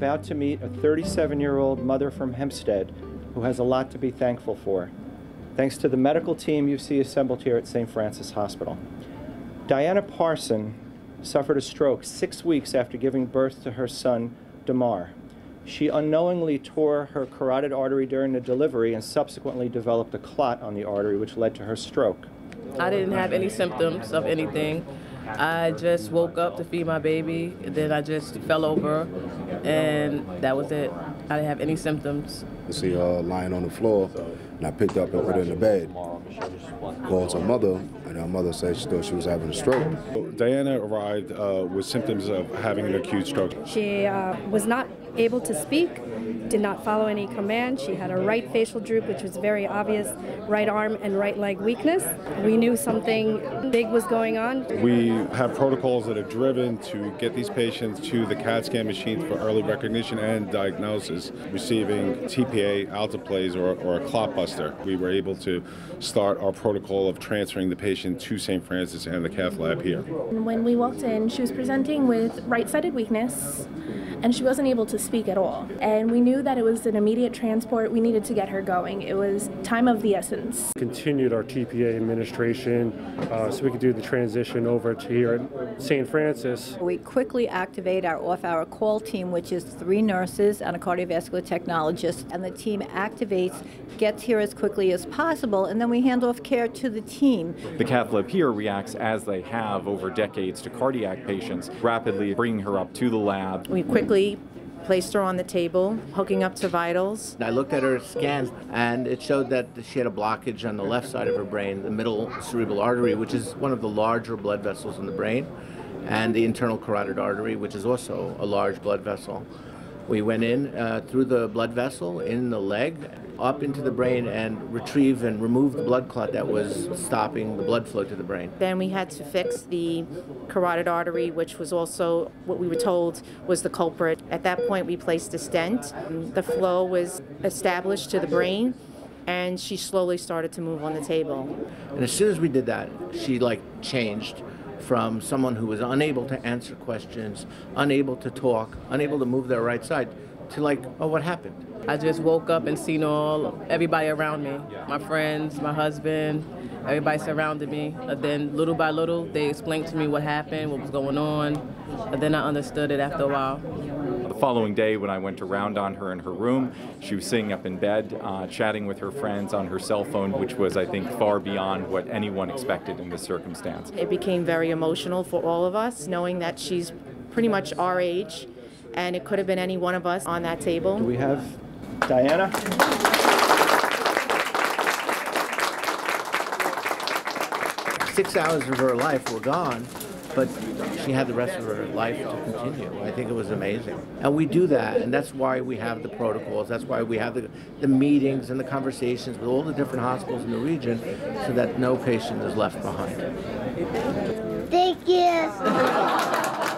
about to meet a 37-year-old mother from Hempstead who has a lot to be thankful for, thanks to the medical team you see assembled here at St. Francis Hospital. Diana Parson suffered a stroke 6 weeks after giving birth to her son, Damar. She unknowingly tore her carotid artery during the delivery and subsequently developed a clot on the artery, which led to her stroke. I didn't have any symptoms of anything. I just woke up to feed my baby, and then I just fell over, and that was it. I didn't have any symptoms. I see her lying on the floor, and I picked up and put her in the bed. Called her mother, and her mother said she thought she was having a stroke. Diana arrived with symptoms of having an acute stroke. She was not able to speak, did not follow any command. She had a right facial droop, which was very obvious, right arm and right leg weakness. We knew something big was going on. We have protocols that are driven to get these patients to the CAT scan machine for early recognition and diagnosis, receiving TPA, alteplase, or a clot buster. We were able to start our protocol of transferring the patient to St. Francis and the cath lab here. When we walked in, she was presenting with right-sided weakness, and she wasn't able to speak at all. And we knew that it was an immediate transport. We needed to get her going. It was time of the essence. Continued our TPA administration so we could do the transition over to here at St. Francis. We quickly activate our off-hour call team, which is 3 nurses and a cardiovascular technologist, and the team activates, gets here as quickly as possible, and then we hand off care to the team. The cath lab here reacts as they have over decades to cardiac patients, rapidly bringing her up to the lab. We quickly placed her on the table, hooking up to vitals. I looked at her scans, and it showed that she had a blockage on the left side of her brain, the middle cerebral artery, which is one of the larger blood vessels in the brain, and the internal carotid artery, which is also a large blood vessel. We went in through the blood vessel in the leg, up into the brain, and retrieve and remove the blood clot that was stopping the blood flow to the brain. Then we had to fix the carotid artery, which was also what we were told was the culprit. At that point, we placed a stent. The flow was established to the brain, and she slowly started to move on the table. And as soon as we did that, she changed from someone who was unable to answer questions, unable to talk, unable to move their right side, to oh, what happened? I just woke up and seen everybody around me, my friends, my husband, everybody surrounded me. And then little by little, they explained to me what happened, what was going on, and then I understood it after a while. The following day, when I went around on her in her room, she was sitting up in bed, chatting with her friends on her cell phone, which was, I think, far beyond what anyone expected in this circumstance. It became very emotional for all of us, knowing that she's pretty much our age, and it could have been any one of us on that table. Do we have Diana? 6 hours of her life were gone, but she had the rest of her life to continue. I think it was amazing. And we do that, and that's why we have the protocols. That's why we have the meetings and the conversations with all the different hospitals in the region so that no patient is left behind. Thank you.